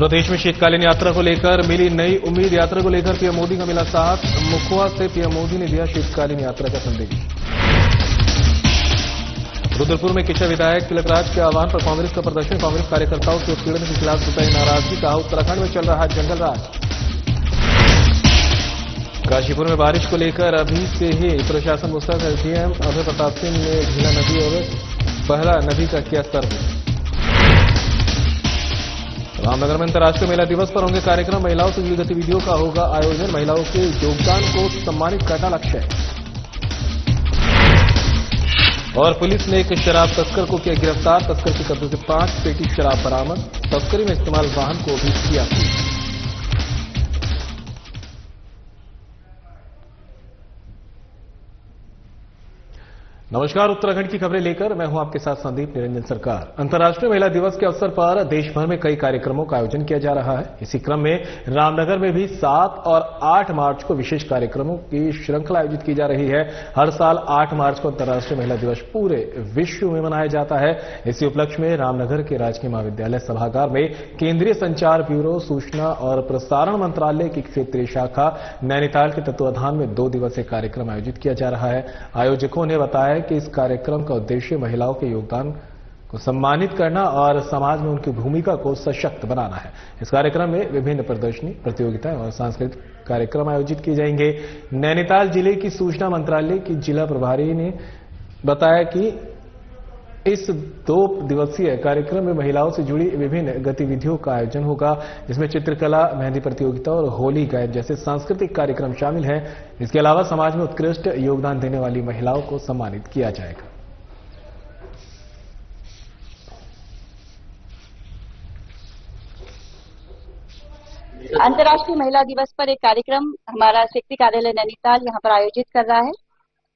प्रदेश में शीतकालीन यात्रा को लेकर मिली नई उम्मीद। यात्रा को लेकर पीएम मोदी का मिला साथ। मुखवा से पीएम मोदी ने दिया शीतकालीन यात्रा का संदेश। रुद्रपुर में किशा विधायक तिलकराज के आह्वान पर कांग्रेस का प्रदर्शन। कांग्रेस कार्यकर्ताओं के उत्पीड़न के खिलाफ जताई नाराजगी। कहा उत्तराखंड में चल रहा है जंगल राज। काशीपुर में बारिश को लेकर अभी से ही प्रशासन मुस्तैद है। सीएम अभय प्रताप सिंह ने ढीला नदी और बहला नदी का किया सर्वे। रामनगर में अंतर्राष्ट्रीय महिला दिवस पर होंगे कार्यक्रम। महिलाओं से जुड़ी गतिविधियों का होगा आयोजन। महिलाओं के योगदान को सम्मानित करना लक्ष्य है। और पुलिस ने एक शराब तस्कर को किया गिरफ्तार। तस्कर के कब्जे से 5 पेटी शराब बरामद। तस्करी में इस्तेमाल वाहन को भी किया सीज। नमस्कार, उत्तराखंड की खबरें लेकर मैं हूं आपके साथ संदीप निरंजन सरकार। अंतर्राष्ट्रीय महिला दिवस के अवसर पर देश भर में कई कार्यक्रमों का आयोजन किया जा रहा है। इसी क्रम में रामनगर में भी 7 और 8 मार्च को विशेष कार्यक्रमों की श्रृंखला आयोजित की जा रही है। हर साल 8 मार्च को अंतर्राष्ट्रीय महिला दिवस पूरे विश्व में मनाया जाता है। इसी उपलक्ष्य में रामनगर के राजकीय महाविद्यालय सभागार में केंद्रीय संचार ब्यूरो, सूचना और प्रसारण मंत्रालय की क्षेत्रीय शाखा नैनीताल के तत्वाधान में 2 दिवसीय कार्यक्रम आयोजित किया जा रहा है। आयोजकों ने बताया कि इस कार्यक्रम का उद्देश्य महिलाओं के योगदान को सम्मानित करना और समाज में उनकी भूमिका को सशक्त बनाना है। इस कार्यक्रम में विभिन्न प्रदर्शनी, प्रतियोगिताएं और सांस्कृतिक कार्यक्रम आयोजित किए जाएंगे। नैनीताल जिले की सूचना मंत्रालय की जिला प्रभारी ने बताया कि इस 2 दिवसीय कार्यक्रम में महिलाओं से जुड़ी विभिन्न गतिविधियों का आयोजन होगा, जिसमें चित्रकला, मेहंदी प्रतियोगिता और होली गायन जैसे सांस्कृतिक कार्यक्रम शामिल हैं। इसके अलावा समाज में उत्कृष्ट योगदान देने वाली महिलाओं को सम्मानित किया जाएगा। अंतर्राष्ट्रीय महिला दिवस पर एक कार्यक्रम हमारा सेक्रेटरी कार्यालय नैनीताल यहाँ पर आयोजित कर रहा है,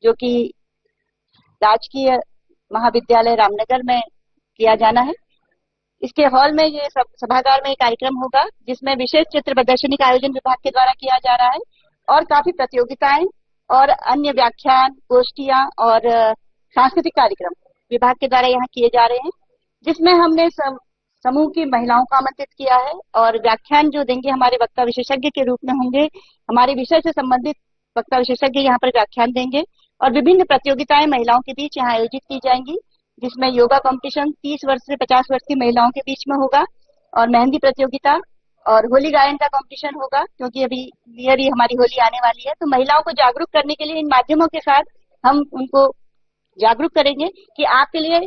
जो कि राजकीय महाविद्यालय रामनगर में किया जाना है। इसके हॉल में ये सभागार में एक कार्यक्रम होगा, जिसमें विशेष चित्र प्रदर्शनी का आयोजन विभाग के द्वारा किया जा रहा है और काफी प्रतियोगिताएं और अन्य व्याख्यान, गोष्ठियां और सांस्कृतिक कार्यक्रम विभाग के द्वारा यहाँ किए जा रहे हैं, जिसमें हमने समूह की महिलाओं को आमंत्रित किया है और व्याख्यान जो देंगे हमारे वक्ता विशेषज्ञ के रूप में होंगे। हमारे विषय से संबंधित वक्ता विशेषज्ञ यहाँ पर व्याख्यान देंगे और विभिन्न प्रतियोगिताएं महिलाओं के बीच यहाँ आयोजित की जाएंगी, जिसमें योगा कंपटीशन 30 वर्ष से 50 वर्ष की महिलाओं के बीच में होगा और मेहंदी प्रतियोगिता और होली गायन का कंपटीशन होगा, क्योंकि अभी नियर ही हमारी होली आने वाली है। तो महिलाओं को जागरूक करने के लिए इन माध्यमों के साथ हम उनको जागरूक करेंगे कि आपके लिए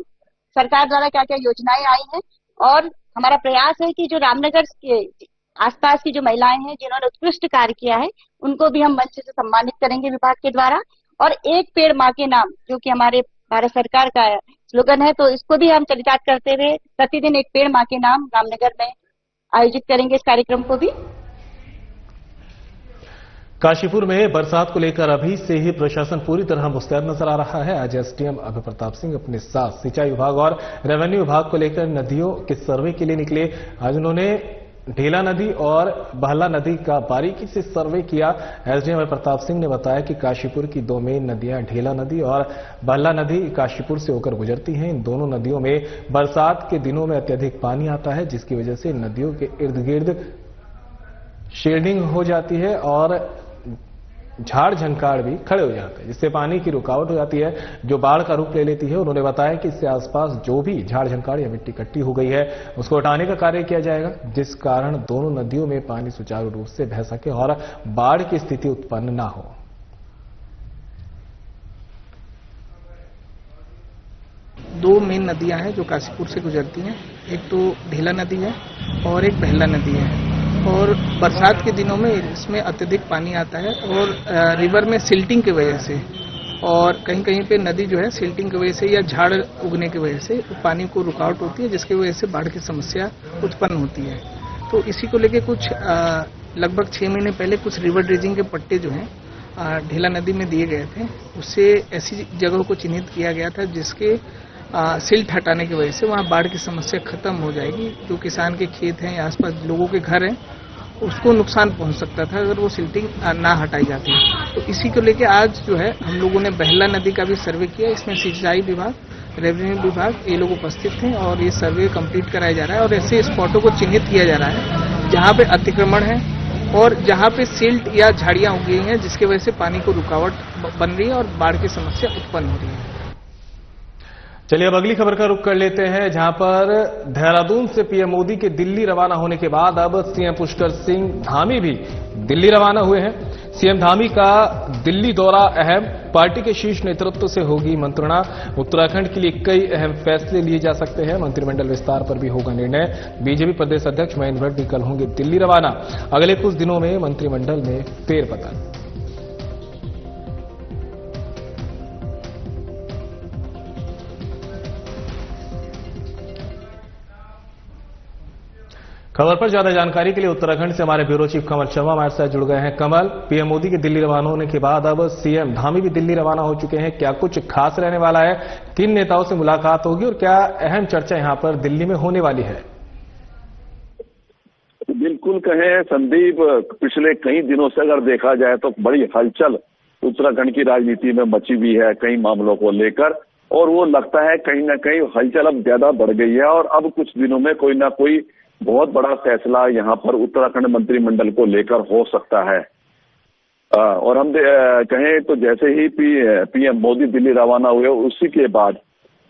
सरकार द्वारा क्या क्या योजनाएं आई हैं। और हमारा प्रयास है कि जो रामनगर के आसपास की जो महिलाएं हैं जिन्होंने उत्कृष्ट कार्य किया है, उनको भी हम मंच से सम्मानित करेंगे विभाग के द्वारा। और एक पेड़ माँ के नाम, जो कि हमारे भारत सरकार का स्लोगन है, तो इसको भी हम चरितार्थ करते हुए प्रतिदिन एक पेड़ माँ के नाम रामनगर में आयोजित करेंगे इस कार्यक्रम को भी। काशीपुर में बरसात को लेकर अभी से ही प्रशासन पूरी तरह मुस्तैद नजर आ रहा है। आज एसडीएम अभय प्रताप सिंह अपने साथ सिंचाई विभाग और रेवेन्यू विभाग को लेकर नदियों के सर्वे के लिए निकले। आज उन्होंने ढेला नदी और बहला नदी का बारीकी से सर्वे किया। एसडीएम अभय प्रताप सिंह ने बताया कि काशीपुर की 2 मेन नदियां ढेला नदी और बहला नदी काशीपुर से होकर गुजरती हैं। इन दोनों नदियों में बरसात के दिनों में अत्यधिक पानी आता है, जिसकी वजह से नदियों के इर्द गिर्द शेडिंग हो जाती है और झाड़ झंकाड़ भी खड़े हो जाते हैं, जिससे पानी की रुकावट हो जाती है, जो बाढ़ का रूप ले लेती है। उन्होंने बताया कि इससे आसपास जो भी झाड़ झंकाड़ या मिट्टी इकट्ठी हो गई है, उसको हटाने का कार्य किया जाएगा, जिस कारण दोनों नदियों में पानी सुचारू रूप से बह सके और बाढ़ की स्थिति उत्पन्न ना हो। दो मेन नदियां हैं जो काशीपुर से गुजरती हैं। एक तो ढेला नदी है और एक बहला नदी है। और बरसात के दिनों में इसमें अत्यधिक पानी आता है और रिवर में सिल्टिंग की वजह से और कहीं कहीं पे नदी जो है सिल्टिंग की वजह से या झाड़ उगने की वजह से पानी को रुकावट होती है, जिसकी वजह से बाढ़ की समस्या उत्पन्न होती है। तो इसी को लेके कुछ लगभग 6 महीने पहले कुछ रिवर ड्रेजिंग के पट्टे जो हैं ढेला नदी में दिए गए थे। उससे ऐसी जगहों को चिन्हित किया गया था जिसके सिल्ट हटाने की वजह से वहाँ बाढ़ की समस्या खत्म हो जाएगी। जो किसान के खेत हैं, आसपास लोगों के घर हैं, उसको नुकसान पहुंच सकता था अगर वो सिल्टिंग ना हटाई जाती। तो इसी को लेके आज जो है हम लोगों ने बहला नदी का भी सर्वे किया। इसमें सिंचाई विभाग रेवेन्यू विभाग ये लोग उपस्थित थे और ये सर्वे कंप्लीट कराया जा रहा है और ऐसे स्पॉटों को चिन्हित किया जा रहा है जहाँ पे अतिक्रमण है और जहाँ पे सिल्ट या झाड़ियाँ उग गई हैं जिसकी वजह से पानी को रुकावट बन रही है और बाढ़ की समस्या उत्पन्न हो रही है। चलिए अब अगली खबर का रुख कर लेते हैं, जहां पर देहरादून से पीएम मोदी के दिल्ली रवाना होने के बाद अब सीएम पुष्कर सिंह धामी भी दिल्ली रवाना हुए हैं। सीएम धामी का दिल्ली दौरा अहम, पार्टी के शीर्ष नेतृत्व से होगी मंत्रणा। उत्तराखंड के लिए कई अहम फैसले लिए जा सकते हैं, मंत्रिमंडल विस्तार पर भी होगा निर्णय। बीजेपी प्रदेश अध्यक्ष महेंद्र भट्ट भी कल होंगे दिल्ली रवाना। अगले कुछ दिनों में मंत्रिमंडल में फेरबदल। खबर पर ज्यादा जानकारी के लिए उत्तराखंड से हमारे ब्यूरो चीफ कमल शर्मा हमारे साथ जुड़ गए हैं। कमल, पीएम मोदी के दिल्ली रवाना होने के बाद अब सीएम धामी भी दिल्ली रवाना हो चुके हैं, क्या कुछ खास रहने वाला है? किन नेताओं से मुलाकात होगी और क्या अहम चर्चा यहां पर दिल्ली में होने वाली है? बिल्कुल कहें संदीप, पिछले कई दिनों से अगर देखा जाए तो बड़ी हलचल उत्तराखंड की राजनीति में मची हुई है कई मामलों को लेकर, और वो लगता है कहीं ना कहीं हलचल अब ज्यादा बढ़ गई है और अब कुछ दिनों में कोई ना कोई बहुत बड़ा फैसला यहाँ पर उत्तराखंड मंत्रिमंडल को लेकर हो सकता है। और हम कहें तो जैसे ही पीएम मोदी दिल्ली रवाना हुए उसी के बाद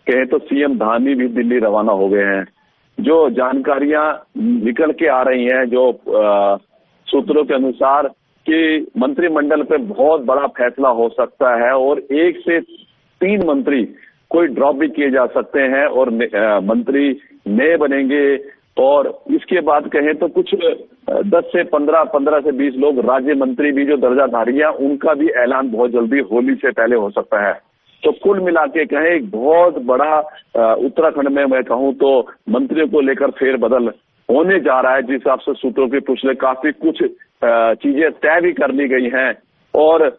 कहें तो सीएम धामी भी दिल्ली रवाना हो गए हैं। जो जानकारियां निकल के आ रही हैं, जो सूत्रों के अनुसार कि मंत्रिमंडल पे बहुत बड़ा फैसला हो सकता है और 1 से 3 मंत्री कोई ड्रॉप भी किए जा सकते हैं और मंत्री नए बनेंगे। और इसके बाद कहें तो कुछ 10 से 15 से 20 लोग राज्य मंत्री भी जो दर्जाधारी हैं उनका भी ऐलान बहुत जल्दी होली से पहले हो सकता है। तो कुल मिला के कहें एक बहुत बड़ा उत्तराखंड में मैं कहूं तो मंत्रियों को लेकर फेरबदल होने जा रहा है, जिस हिसाब से सूत्रों के पिछले काफी कुछ चीजें तय भी कर ली गई हैं। और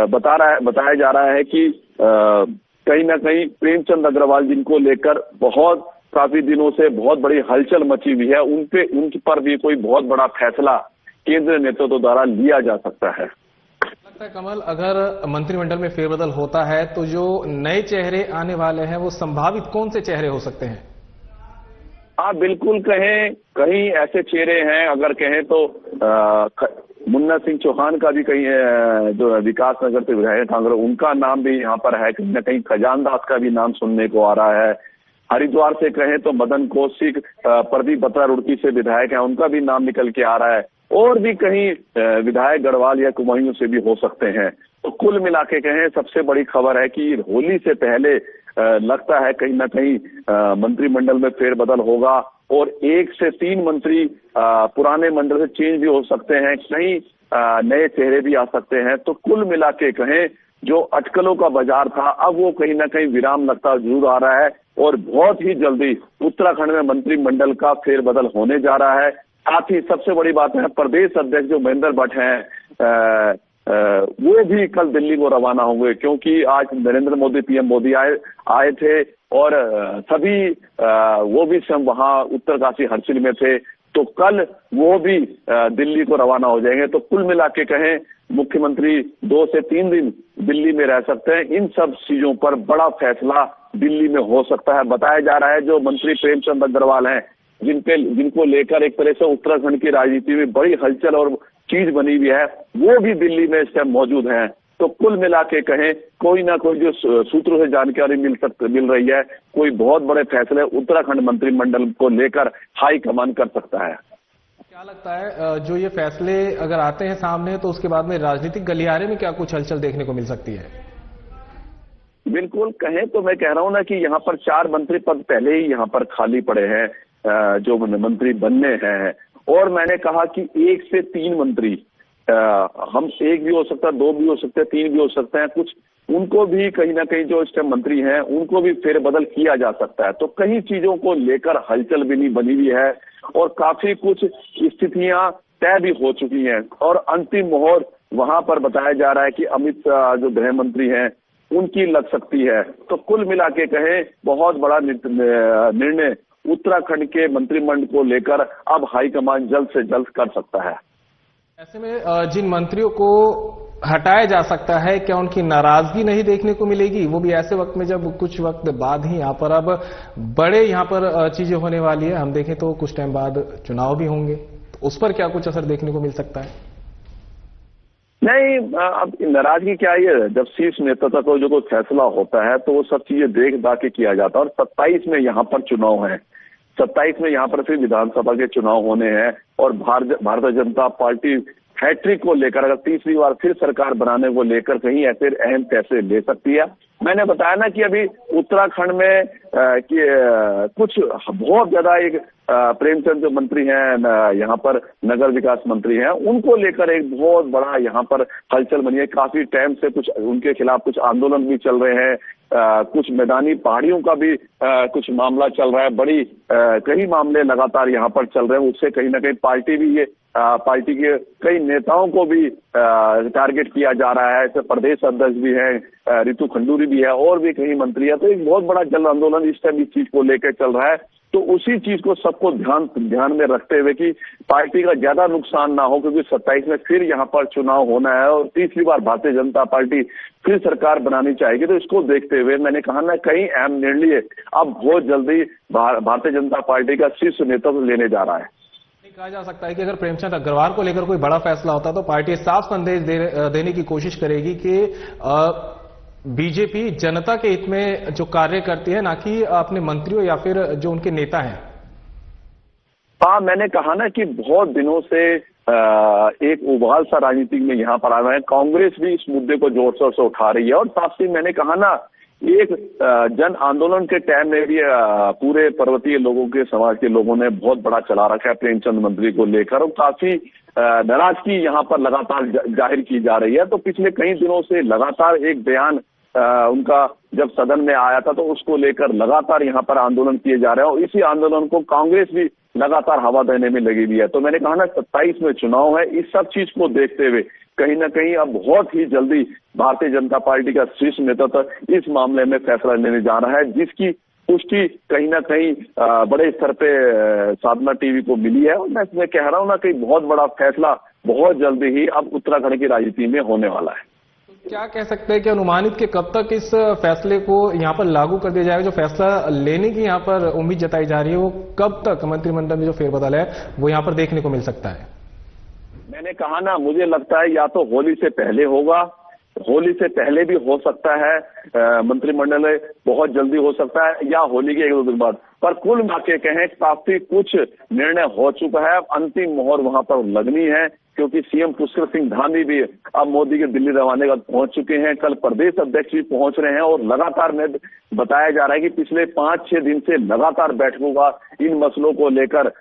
बताया जा रहा है कि कहीं ना कहीं प्रेमचंद अग्रवाल जिनको लेकर बहुत काफी दिनों से बहुत बड़ी हलचल मची हुई है, उनके पर भी कोई बहुत बड़ा फैसला केंद्रीय नेतृत्व द्वारा लिया जा सकता है। लगता है कमल, अगर मंत्रिमंडल में फेरबदल होता है तो जो नए चेहरे आने वाले हैं वो संभावित कौन से चेहरे हो सकते हैं? हाँ बिल्कुल, कहें कहीं ऐसे चेहरे हैं, अगर कहें तो मुन्ना सिंह चौहान का भी कहीं जो विकास नगर से विधायक कांग्रेस, उनका नाम भी यहाँ पर है। कहीं ना कहीं खजानदास का भी नाम सुनने को आ रहा है। हरिद्वार से कहें तो मदन कौशिक, प्रदीप बत्रा रुड़की से विधायक हैं, उनका भी नाम निकल के आ रहा है। और भी कहीं विधायक गढ़वाल या कुमायूं से भी हो सकते हैं। तो कुल मिला के कहें सबसे बड़ी खबर है कि होली से पहले लगता है कहीं ना कहीं मंत्रिमंडल में फेरबदल होगा और 1 से 3 मंत्री पुराने मंडल से चेंज भी हो सकते हैं, कहीं नए चेहरे भी आ सकते हैं। तो कुल मिला के कहें जो अटकलों का बाजार था अब वो कहीं ना कहीं विराम लगता जरूर आ रहा है और बहुत ही जल्दी उत्तराखंड में मंत्रिमंडल का फेरबदल होने जा रहा है। साथ ही सबसे बड़ी बात है, प्रदेश अध्यक्ष जो महेंद्र भट्ट हैं वो भी कल दिल्ली को रवाना होंगे, क्योंकि आज नरेंद्र मोदी पीएम मोदी आए थे और सभी वो भी स्वयं वहां उत्तरकाशी हर्षिल में थे, तो कल वो भी दिल्ली को रवाना हो जाएंगे। तो कुल मिला के कहें मुख्यमंत्री 2 से 3 दिन दिल्ली में रह सकते हैं। इन सब चीजों पर बड़ा फैसला दिल्ली में हो सकता है। बताया जा रहा है जो मंत्री प्रेमचंद अग्रवाल हैं, जिनको लेकर एक तरह से उत्तराखंड की राजनीति में बड़ी हलचल और चीज बनी हुई है, वो भी दिल्ली में इस टाइम मौजूद हैं। तो कुल मिला के कहें कोई ना कोई जो सूत्रों से जानकारी मिल रही है, कोई बहुत बड़े फैसले उत्तराखंड मंत्रिमंडल को लेकर हाईकमान कर सकता है। क्या लगता है जो ये फैसले अगर आते हैं सामने तो उसके बाद में राजनीतिक गलियारे में क्या कुछ हलचल देखने को मिल सकती है? बिल्कुल, कहें तो मैं कह रहा हूं ना कि यहाँ पर 4 मंत्री पद पहले ही यहाँ पर खाली पड़े हैं जो मंत्री बनने हैं। और मैंने कहा कि 1 से 3 मंत्री, हम 1 भी हो सकता है, 2 भी हो सकते हैं, 3 भी हो सकते हैं, कुछ उनको भी कहीं ना कहीं जो इस टाइम मंत्री हैं उनको भी फेरबदल किया जा सकता है। तो कई चीजों को लेकर हलचल भी नहीं बनी हुई है और काफी कुछ स्थितियां तय भी हो चुकी हैं और अंतिम मोहर वहां पर बताया जा रहा है कि अमित शाह जो गृह मंत्री हैं उनकी लग सकती है। तो कुल मिला के कहें बहुत बड़ा निर्णय उत्तराखंड के मंत्रिमंडल को लेकर अब हाईकमान जल्द से जल्द कर सकता है। ऐसे में जिन मंत्रियों को हटाया जा सकता है? क्या उनकी नाराजगी नहीं देखने को मिलेगी, वो भी ऐसे वक्त में जब कुछ वक्त बाद ही यहां पर अब बड़े यहां पर चीजें होने वाली है? हम देखें तो कुछ टाइम बाद चुनाव भी होंगे, तो उस पर क्या कुछ असर देखने को मिल सकता है? नहीं, अब नाराजगी क्या है, जब शीर्ष नेतृत्व को जो कोई फैसला होता है तो वो सब चीजें देख दाख के किया जाता है। और 27 में यहाँ पर चुनाव है, 27 में यहाँ पर फिर विधानसभा के चुनाव होने हैं और भारतीय जनता पार्टी हैट्रिक को लेकर अगर तीसरी बार फिर सरकार बनाने को लेकर कहीं ऐसे अहम फैसले ले सकती है। मैंने बताया ना कि अभी उत्तराखंड में कुछ बहुत ज्यादा एक प्रेमचंद जो मंत्री हैं यहाँ पर नगर विकास मंत्री हैं, उनको लेकर एक बहुत बड़ा यहाँ पर हलचल बनी है। काफी टाइम से कुछ उनके खिलाफ कुछ आंदोलन भी चल रहे हैं, कुछ मैदानी पहाड़ियों का भी कुछ मामला चल रहा है। बड़ी कई मामले लगातार यहाँ पर चल रहे हैं। उससे कहीं ना कहीं पार्टी के कई नेताओं को भी टारगेट किया जा रहा है। ऐसे प्रदेश अध्यक्ष भी हैं, रितु खंडूरी भी है और भी कई मंत्री है। तो एक बहुत बड़ा जन आंदोलन इस टाइम इस चीज को लेकर चल रहा है। तो उसी चीज को सबको ध्यान में रखते हुए कि पार्टी का ज्यादा नुकसान ना हो, क्योंकि 27 में फिर यहाँ पर चुनाव होना है और तीसरी बार भारतीय जनता पार्टी फिर सरकार बनानी चाहेगी। तो इसको देखते हुए मैंने कहा ना, कई अहम निर्णय अब बहुत जल्दी भारतीय जनता पार्टी का शीर्ष नेतृत्व लेने जा रहा है। कहा जा सकता है कि अगर प्रेमचंद अग्रवाल को लेकर कोई बड़ा फैसला होता तो पार्टी साफ संदेश देने की कोशिश करेगी कि बीजेपी जनता के हित में जो कार्य करती है, ना कि अपने मंत्रियों या फिर जो उनके नेता हैं। हाँ, मैंने कहा ना कि बहुत दिनों से एक उबाल सा राजनीति में यहाँ पर आ रहा है। कांग्रेस भी इस मुद्दे को जोर शोर से उठा रही है और साथ ही मैंने कहा ना, एक जन आंदोलन के टाइम में भी पूरे पर्वतीय लोगों के समाज के लोगों ने बहुत बड़ा चला रखा है प्रेमचंद मंत्री को लेकर और काफी नाराजगी यहाँ पर लगातार जाहिर की जा रही है। तो पिछले कई दिनों से लगातार एक बयान उनका जब सदन में आया था तो उसको लेकर लगातार यहाँ पर आंदोलन किए जा रहे हैं और इसी आंदोलन को कांग्रेस भी लगातार हवा देने में लगी हुई है। तो मैंने कहा ना, 27 में चुनाव है, इस सब चीज को देखते हुए कहीं ना कहीं अब बहुत ही जल्दी भारतीय जनता पार्टी का शीर्ष नेतृत्व इस मामले में फैसला लेने जा रहा है, जिसकी पुष्टि कहीं ना कहीं बड़े स्तर पे साधना टीवी को मिली है। और मैं इसमें कह रहा हूँ ना कि बहुत बड़ा फैसला बहुत जल्दी ही अब उत्तराखंड की राजनीति में होने वाला है। क्या कह सकते हैं कि अनुमानित के कब तक इस फैसले को यहाँ पर लागू कर दिया जाएगा? जो फैसला लेने की यहाँ पर उम्मीद जताई जा रही है, वो कब तक मंत्रिमंडल में जो फेरबदल है वो यहाँ पर देखने को मिल सकता है? मैंने कहा ना, मुझे लगता है या तो होली से पहले होगा, होली से पहले भी हो सकता है, मंत्रिमंडल बहुत जल्दी हो सकता है, या होली के 1-2 दिन बाद। पर कुल मिलाकर कहें काफी कुछ निर्णय हो चुका है। अब अंतिम मोहर वहां पर लगनी है, क्योंकि सीएम पुष्कर सिंह धामी भी अब मोदी के दिल्ली रवाने का पहुंच चुके हैं। कल प्रदेश अध्यक्ष भी पहुंच रहे हैं और लगातार में बताया जा रहा है कि पिछले 5-6 दिन से लगातार बैठकों का इन मसलों को लेकर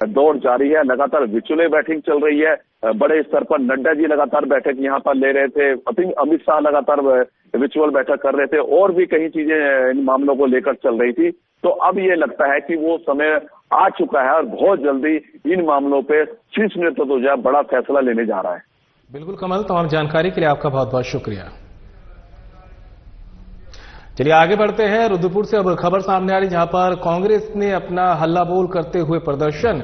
दौड़ जारी है। लगातार विचुअल बैठक चल रही है, बड़े स्तर पर नड्डा जी लगातार बैठक यहाँ पर ले रहे थे, अमित शाह लगातार विचुअल बैठक कर रहे थे और भी कई चीजें इन मामलों को लेकर चल रही थी। तो अब ये लगता है कि वो समय आ चुका है और बहुत जल्दी इन मामलों पे शीर्ष नेतृत्व जो है बड़ा फैसला लेने जा रहा है। बिल्कुल कमल, तमाम जानकारी के लिए आपका बहुत बहुत शुक्रिया। चलिए आगे बढ़ते हैं। रुद्रपुर से अब खबर सामने आ रही, जहां पर कांग्रेस ने अपना हल्ला बोल करते हुए प्रदर्शन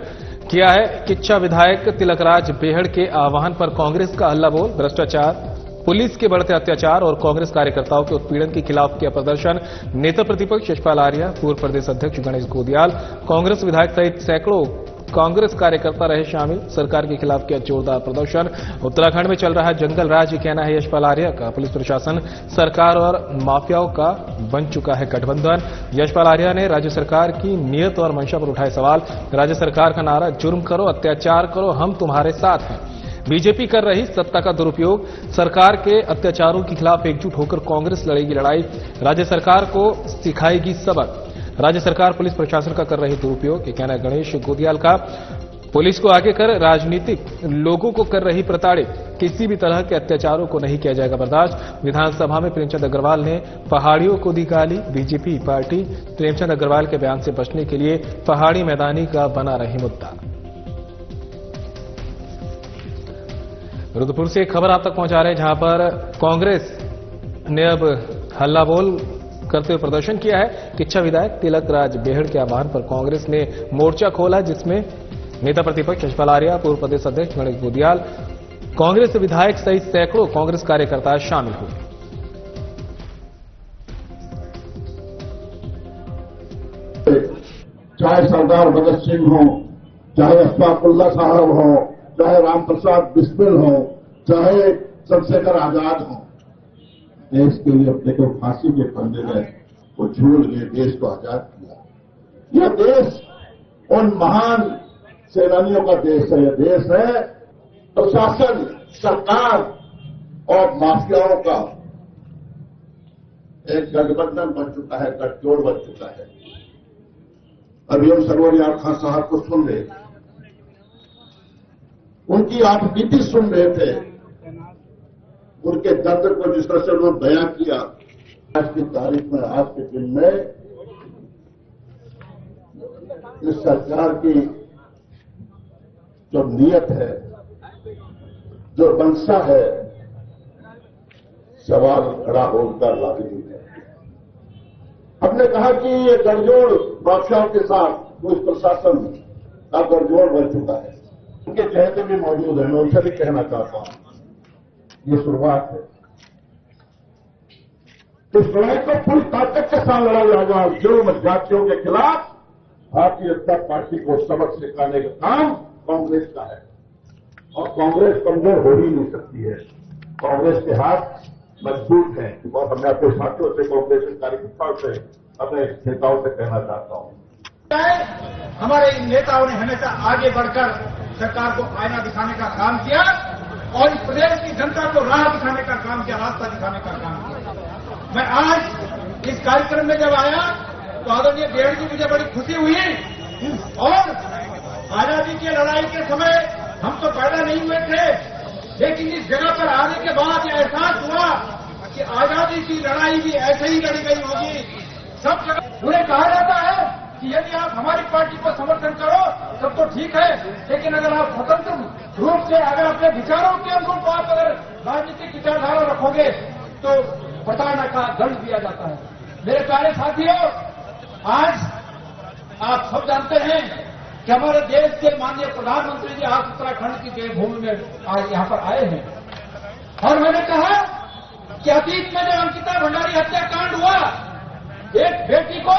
किया है। किच्छा विधायक तिलकराज बेहड़ के आह्वान पर कांग्रेस का हल्ला बोल, भ्रष्टाचार, पुलिस के बढ़ते अत्याचार और कांग्रेस कार्यकर्ताओं के उत्पीड़न के खिलाफ किया प्रदर्शन। नेता प्रतिपक्ष यशपाल आर्या, पूर्व प्रदेश अध्यक्ष गणेश गोदियाल, कांग्रेस विधायक सहित सैकड़ों कांग्रेस कार्यकर्ता रहे शामिल। सरकार के खिलाफ किया जोरदार प्रदर्शन। उत्तराखंड में चल रहा है जंगल राज, कहना है यशपाल आर्या का। पुलिस प्रशासन, सरकार और माफियाओं का बन चुका है गठबंधन। यशपाल आर्या ने राज्य सरकार की नीयत और मंशा पर उठाए सवाल। राज्य सरकार का नारा, जुर्म करो, अत्याचार करो, हम तुम्हारे साथ हैं। बीजेपी कर रही सत्ता का दुरुपयोग, सरकार के अत्याचारों के खिलाफ एकजुट होकर कांग्रेस लड़ेगी लड़ाई। राज्य सरकार को सिखाएगी सबक। राज्य सरकार पुलिस प्रशासन का कर रही दुरुपयोग, ये कहना है गणेश गोदियाल का। पुलिस को आगे कर राजनीतिक लोगों को कर रही प्रताड़ित, किसी भी तरह के अत्याचारों को नहीं किया जाएगा बर्दाश्त। विधानसभा में प्रेमचंद अग्रवाल ने पहाड़ियों को दी गाली। बीजेपी पार्टी प्रेमचंद अग्रवाल के बयान से बचने के लिए पहाड़ी मैदानी का बना रही मुद्दा। रुद्रपुर से एक खबर आप तक पहुंचा रहे हैं, जहां पर कांग्रेस ने अब हल्ला बोल करते हुए प्रदर्शन किया है। किच्छा विधायक तिलकराज बेहड़ के आह्वान पर कांग्रेस ने मोर्चा खोला, जिसमें नेता प्रतिपक्ष यशपाल आर्या, पूर्व प्रदेश अध्यक्ष गणेश गोदियाल, कांग्रेस विधायक सहित सैकड़ों कांग्रेस कार्यकर्ता शामिल हुए। चाहे सरदार भगत सिंह हो, चाहे अशफाकुल्ला साहब हो, चाहे रामप्रसाद बिस्मिल हो, चाहे चंद्रशेखर आजाद हो, देश के लिए अपने को फांसी के फंदे में वो झूल के देश को आजाद किया। यह देश उन महान सेनानियों का देश है। यह देश है प्रशासन, सरकार और माफियाओं का एक गठबंधन बन चुका है, गठजोड़ बन चुका है। अभी हम सरवरियार खान साहब को सुन रहे थे, उनकी आप नीति सुन रहे थे, उनके दर्द को जिस तरह से उन्होंने बयां किया। आज की तारीख में, आज के दिन में इस सरकार की जो नीयत है, जो मंशा है, सवाल खड़ा होकर लाजमी है। हमने कहा कि ये गठजोड़ बादशाहों के साथ पुलिस प्रशासन का गठजोड़ बन चुका है। उनके चेहरे भी मौजूद है, मैं उनसे भी कहना चाहता हूं, ये शुरुआत है। इस लड़ाई को पूरी ताकत के साथ लड़ा जाएगा। जुर्म जातियों के खिलाफ भारतीय जनता पार्टी को सबक सिखाने का काम कांग्रेस का है, और कांग्रेस कमजोर हो ही नहीं सकती है। कांग्रेस के हाथ मजबूत हैं, और हमने अपने साथियों से, कांग्रेस के कार्यकर्ताओं से, अपने नेताओं से कहना चाहता हूं, हमारे इन नेताओं ने हमेशा आगे बढ़कर सरकार को आईना दिखाने का काम किया और इस प्रदेश की जनता को राह दिखाने का काम किया, रास्ता दिखाने का काम किया। मैं आज इस कार्यक्रम में जब आया तो आदरणीय बेड़ जी, मुझे बड़ी खुशी हुई। और आजादी की लड़ाई के समय हम तो पैदा नहीं हुए थे, लेकिन इस जगह पर आने के बाद यह एहसास हुआ कि आजादी की लड़ाई भी ऐसे ही लड़ी गई होगी। सब जगह उन्हें कहा जाता है कि यदि आप हमारी पार्टी को समर्थन करो तब तो ठीक है, लेकिन अगर आप स्वतंत्र रूप से अगर अपने विचारों के अनुरूप आप अगर राजनीतिक विचारधारा रखोगे तो प्रताड़ना का दंड दिया जाता है। मेरे प्यारे साथियों, आज आप सब जानते हैं कि हमारे देश के माननीय प्रधानमंत्री जी आज उत्तराखंड की देवभूमि में आज यहां पर आए हैं, और मैंने कहा कि अतीत में जब अंकिता भंडारी हत्याकांड हुआ, एक बेटी को,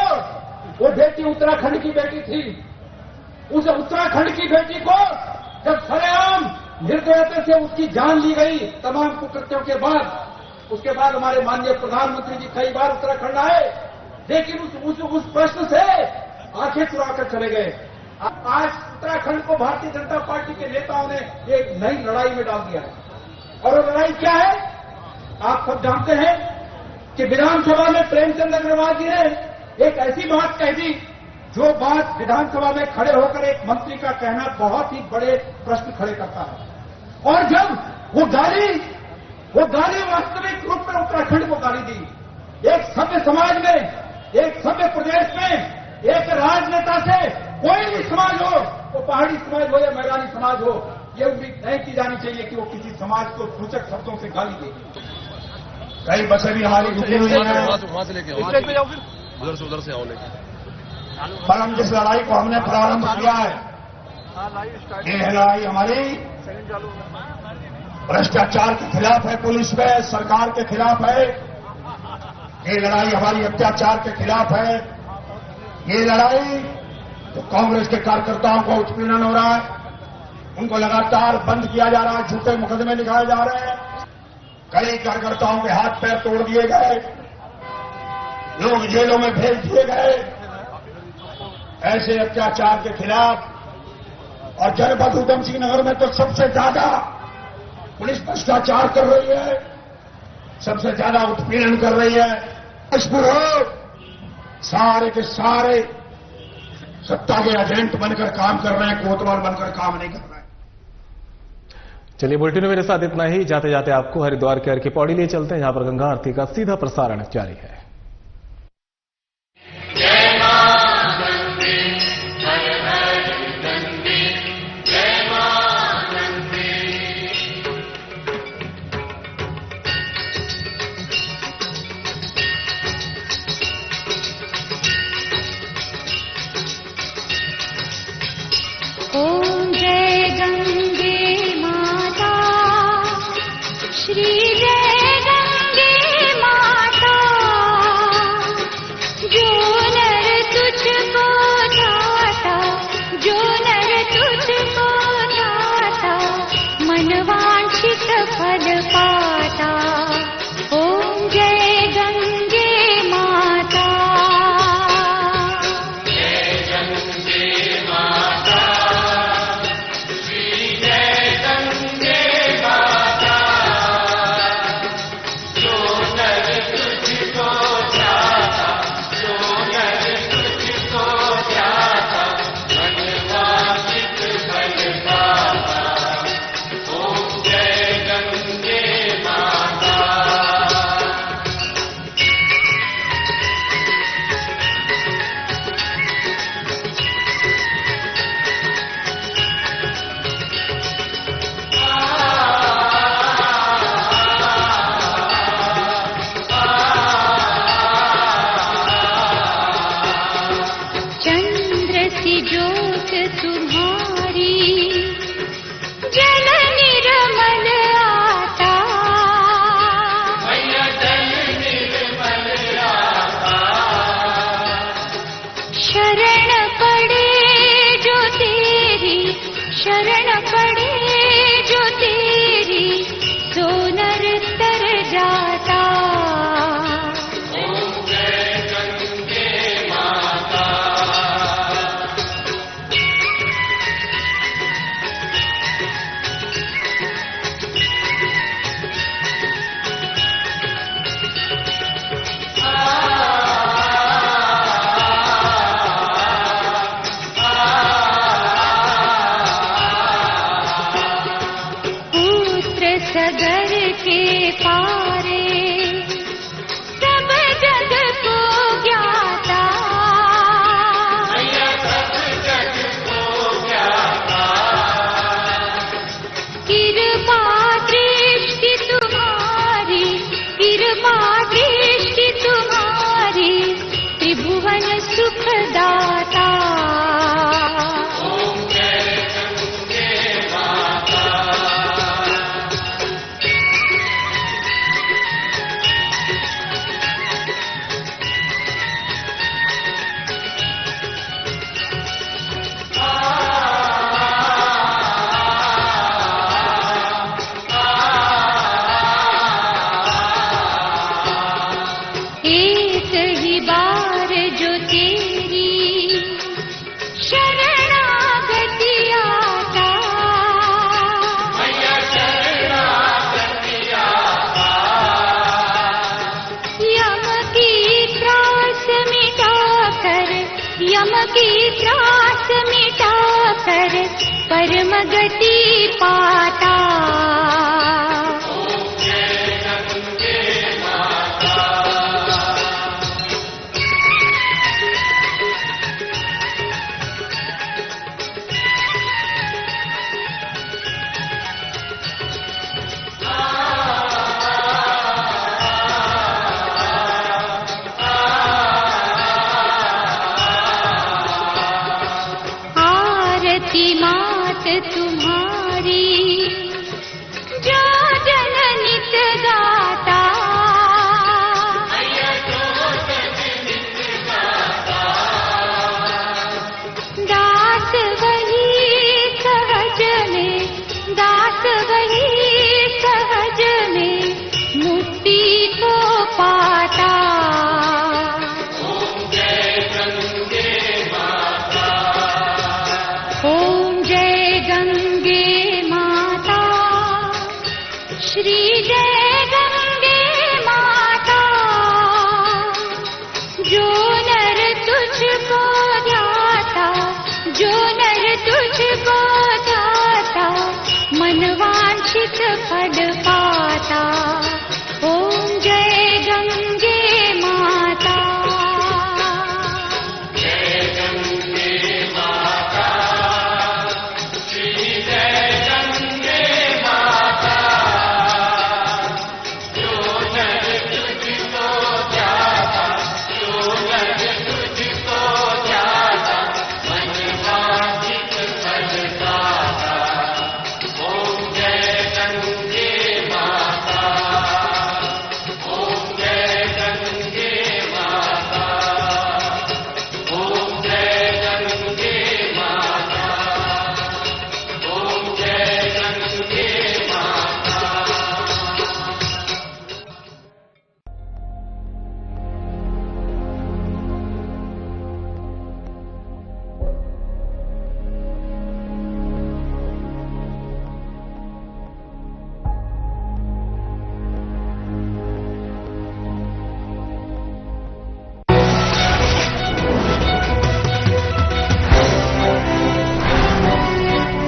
वो बेटी उत्तराखंड की बेटी थी, उस उत्तराखंड की बेटी को जब सरेआम निर्दयता से उसकी जान ली गई तमाम कुकृत्यों के बाद, उसके बाद हमारे माननीय प्रधानमंत्री जी कई बार उत्तराखंड आए, लेकिन उस प्रश्न से आंखें चुराकर चले गए। आज उत्तराखंड को भारतीय जनता पार्टी के नेताओं ने एक नई लड़ाई में डाल दिया है, और वो लड़ाई क्या है आप सब जानते हैं कि विधानसभा में प्रेमचंद अग्रवाल जी ने एक ऐसी बात कह दी जो बात विधानसभा में खड़े होकर एक मंत्री का कहना बहुत ही बड़े प्रश्न खड़े करता है। और जब वो गाली वास्तविक रूप में उत्तराखंड को गाली दी। एक सभ्य समाज में, एक सभ्य प्रदेश में, एक राजनेता से कोई भी समाज हो, वो पहाड़ी समाज हो या मैदानी समाज हो, ये उम्मीद नहीं की जानी चाहिए कि वो किसी समाज को सूचक शब्दों से गाली देगी। कई बसें भी हमारी रुकी हुई हैं, उधर से आओ लेके। पर हम जिस लड़ाई को हमने प्रारंभ किया है, ये लड़ाई हमारी भ्रष्टाचार के खिलाफ है, पुलिस में सरकार के खिलाफ है। ये लड़ाई हमारी अत्याचार के खिलाफ है। ये लड़ाई तो कांग्रेस के कार्यकर्ताओं को उत्पीड़न हो रहा है, उनको लगातार बंद किया जा रहा है, झूठे मुकदमे लिखाए जा रहे हैं, कई कार्यकर्ताओं के हाथ पैर तोड़ दिए गए, लोग जेलों में भेज दिए गए। ऐसे अत्याचार के खिलाफ और जनपद उधम सिंह नगर में तो सबसे ज्यादा पुलिस भ्रष्टाचार कर रही है, सबसे ज्यादा उत्पीड़न कर रही है। मजबूर हो, सारे के सारे सत्ता के एजेंट बनकर काम कर रहे हैं, कोतवाल बनकर काम नहीं कर रहे हैं। चलिए, बुलेटिन में मेरे साथ इतना ही। जाते जाते आपको हरिद्वार के अर्घ्य पौड़ी लिए चलते हैं, जहां पर गंगा आरती का सीधा प्रसारण जारी है। ओम जय गंगे माता शरण पड़े जो तेरी सो नर तर जाता। सगर के पारे सब जग को ज्ञाता। सब जग को ज्ञाता। कृपा दृष्टि तुम्हारी, कृपा दृष्टि तुम्हारी, त्रिभुवन सुखदाता। एक ही बार जो तेरी शरणागति आता। शरणागति आता। यम की त्रास मिटाकर, यम की त्रास मिटाकर परम गति पाता। आरती मात तुम्हारी जो जन नित गाता। दास वही सहज में, दास वही सहज में मुक्ति को पाता। ओम जय गंगे माता, श्री जय गंगे माता। जो नर तुझको ध्याता, जो नर तुझको ध्याता, मन वांछित फल पाता।